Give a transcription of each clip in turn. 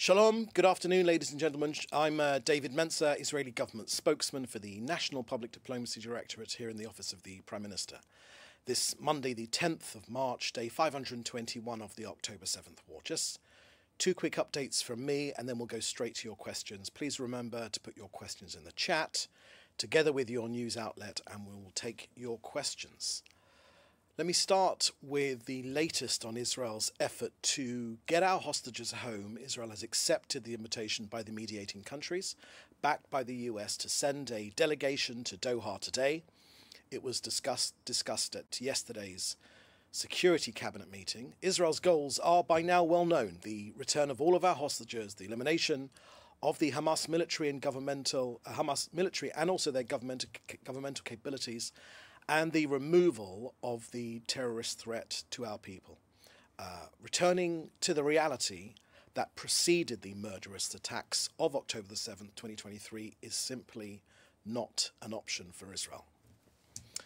Shalom, good afternoon, ladies and gentlemen. I'm David Menzar, Israeli government spokesman for the National Public Diplomacy Directorate here in the office of the Prime Minister. This Monday, the 10th of March, day 521 of the October 7th war. Just two quick updates from me, and then we'll go straight to your questions. Please remember to put your questions in the chat, together with your news outlet, and we will take your questions. Let me start with the latest on Israel's effort to get our hostages home. Israel has accepted the invitation by the mediating countries, backed by the US, to send a delegation to Doha today. It was discussed at yesterday's Security Cabinet meeting. Israel's goals are by now well known: the return of all of our hostages, the elimination of the Hamas military and also their governmental capabilities, and the removal of the terrorist threat to our people. Returning to the reality that preceded the murderous attacks of October the 7th, 2023 is simply not an option for Israel.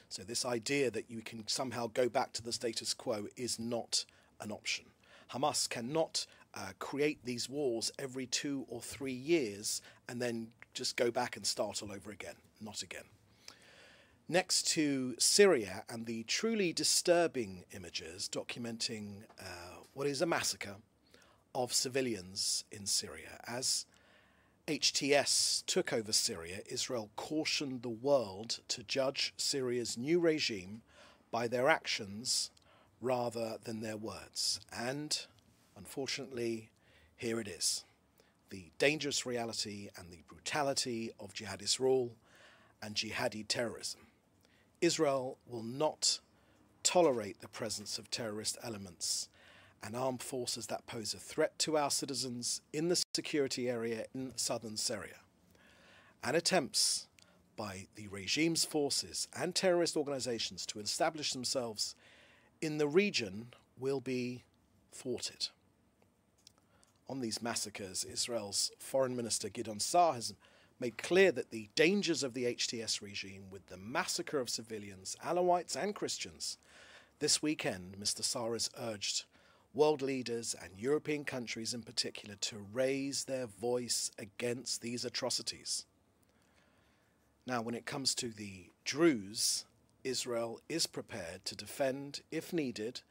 So this idea that you can somehow go back to the status quo is not an option. Hamas cannot create these wars every 2 or 3 years and then just go back and start all over again. Not again. Next to Syria and the truly disturbing images documenting what is a massacre of civilians in Syria. As HTS took over Syria, Israel cautioned the world to judge Syria's new regime by their actions rather than their words. And, unfortunately, here it is. The dangerous reality and the brutality of jihadist rule and jihadi terrorism. Israel will not tolerate the presence of terrorist elements and armed forces that pose a threat to our citizens in the security area in southern Syria. And attempts by the regime's forces and terrorist organizations to establish themselves in the region will be thwarted. On these massacres, Israel's Foreign Minister Gideon Saar has made clear that the dangers of the HTS regime with the massacre of civilians, Alawites and Christians. This weekend, Mr. Saar has urged world leaders and European countries in particular to raise their voice against these atrocities. Now, when it comes to the Druze, Israel is prepared to defend, if needed,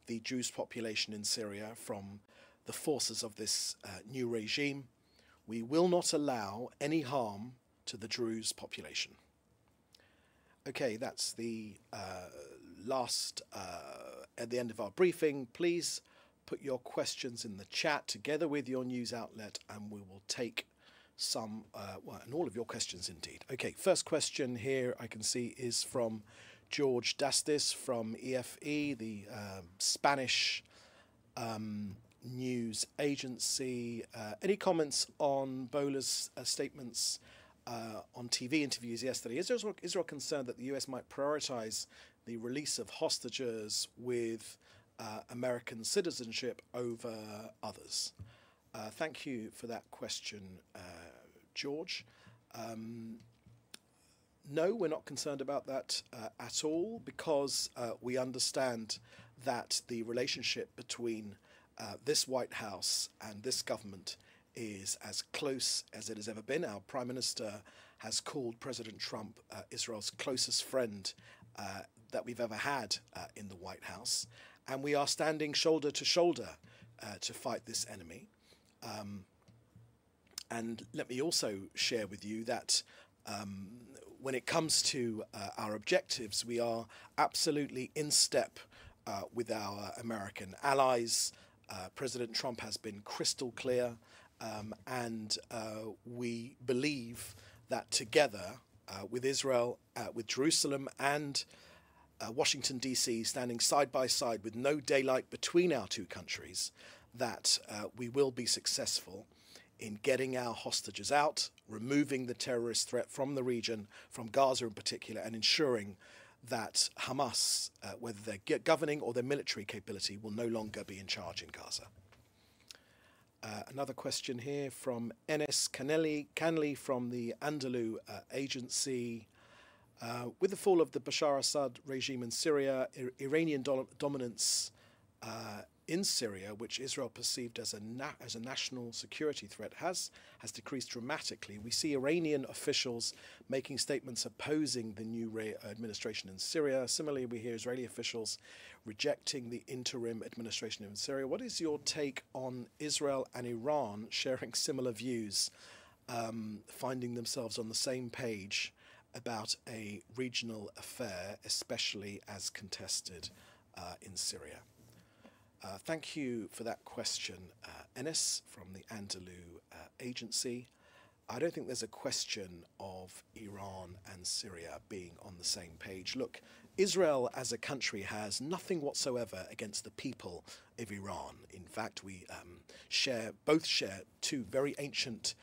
the Druze population in Syria from the forces of this new regime. We will not allow any harm to the Druze population. Okay, that's the last, at the end of our briefing. Please put your questions in the chat together with your news outlet, and we will take some, and all of your questions indeed. Okay, first question here I can see is from George Dastis from EFE, the Spanish news agency. Any comments on Bola's statements on TV interviews yesterday? Is Israel concerned that the US might prioritize the release of hostages with American citizenship over others? Thank you for that question, George. No, we're not concerned about that at all, because we understand that the relationship between this White House and this government is as close as it has ever been. Our Prime Minister has called President Trump Israel's closest friend that we've ever had in the White House. And we are standing shoulder to shoulder to fight this enemy. And let me also share with you that when it comes to our objectives, we are absolutely in step with our American allies. President Trump has been crystal clear, and we believe that together with Israel, with Jerusalem and Washington, D.C. standing side by side with no daylight between our two countries, that we will be successful in getting our hostages out, removing the terrorist threat from the region, from Gaza in particular, and ensuring that Hamas, whether their governing or their military capability, will no longer be in charge in Gaza. Another question here from Enes Canley from the Anadolu agency. With the fall of the Bashar Assad regime in Syria, Iranian dominance in Syria, which Israel perceived as a national security threat, has decreased dramatically. We see Iranian officials making statements opposing the new administration in Syria. Similarly, we hear Israeli officials rejecting the interim administration in Syria. What is your take on Israel and Iran sharing similar views, finding themselves on the same page about a regional affair, especially as contested in Syria? Thank you for that question, Enes from the Andalou agency. I don't think there's a question of Iran and Syria being on the same page. Look, Israel as a country has nothing whatsoever against the people of Iran. In fact, we both share two very ancient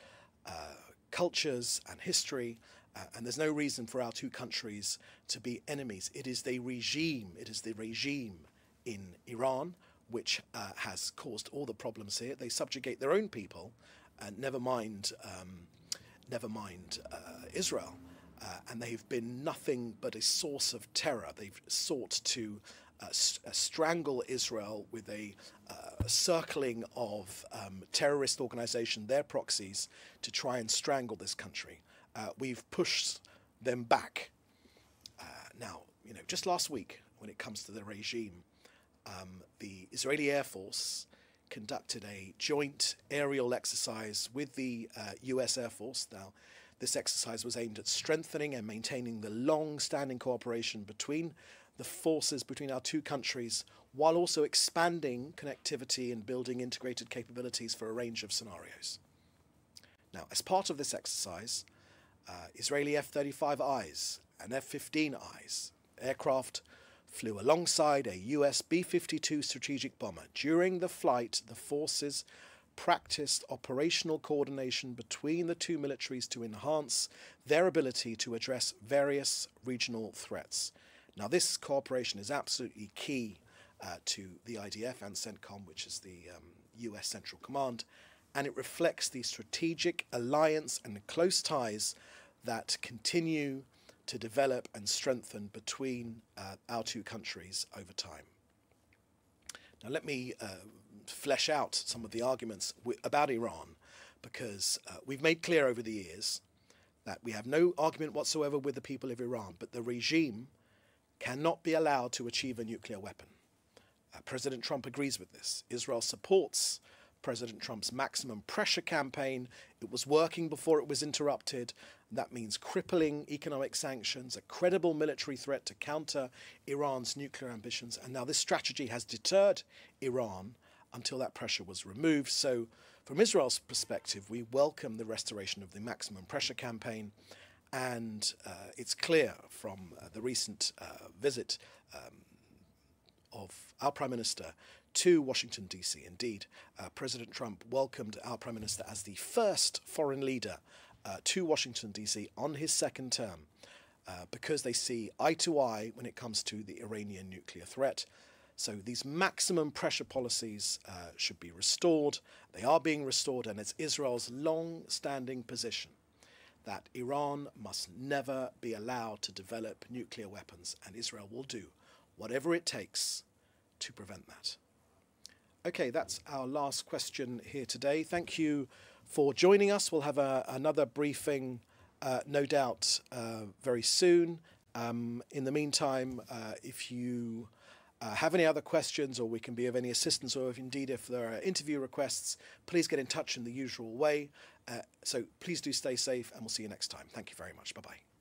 cultures and history, and there's no reason for our two countries to be enemies. It is the regime in Iran which has caused all the problems here. They subjugate their own people, and never mind Israel. And they've been nothing but a source of terror. They've sought to strangle Israel with a circling of terrorist organization, their proxies, to try and strangle this country. We've pushed them back. Now, just last week, when it comes to the regime, the Israeli Air Force conducted a joint aerial exercise with the US Air Force. Now, this exercise was aimed at strengthening and maintaining the long-standing cooperation between the forces between our two countries, while also expanding connectivity and building integrated capabilities for a range of scenarios. Now, as part of this exercise, Israeli F-35Is and F-15Is aircraft flew alongside a US B-52 strategic bomber. During the flight, the forces practiced operational coordination between the two militaries to enhance their ability to address various regional threats. Now, this cooperation is absolutely key to the IDF and CENTCOM, which is the US Central Command, and it reflects the strategic alliance and close ties that continue to develop and strengthen between our two countries over time. Now, let me flesh out some of the arguments about Iran, because we've made clear over the years that we have no argument whatsoever with the people of Iran, but the regime cannot be allowed to achieve a nuclear weapon. President Trump agrees with this. Israel supports President Trump's maximum pressure campaign. It was working before it was interrupted. That means crippling economic sanctions, a credible military threat to counter Iran's nuclear ambitions. And now this strategy has deterred Iran until that pressure was removed. So from Israel's perspective, we welcome the restoration of the maximum pressure campaign. And it's clear from the recent visit of our Prime Minister to Washington, D.C. Indeed, President Trump welcomed our Prime Minister as the first foreign leader to Washington, D.C. on his second term, because they see eye to eye when it comes to the Iranian nuclear threat. So these maximum pressure policies should be restored. They are being restored, and it's Israel's long-standing position that Iran must never be allowed to develop nuclear weapons, and Israel will do whatever it takes to prevent that. Okay, that's our last question here today. Thank you for joining us. We'll have another briefing, no doubt, very soon. In the meantime, if you have any other questions, or we can be of any assistance, or if there are interview requests, please get in touch in the usual way. So please do stay safe, and we'll see you next time. Thank you very much. Bye-bye.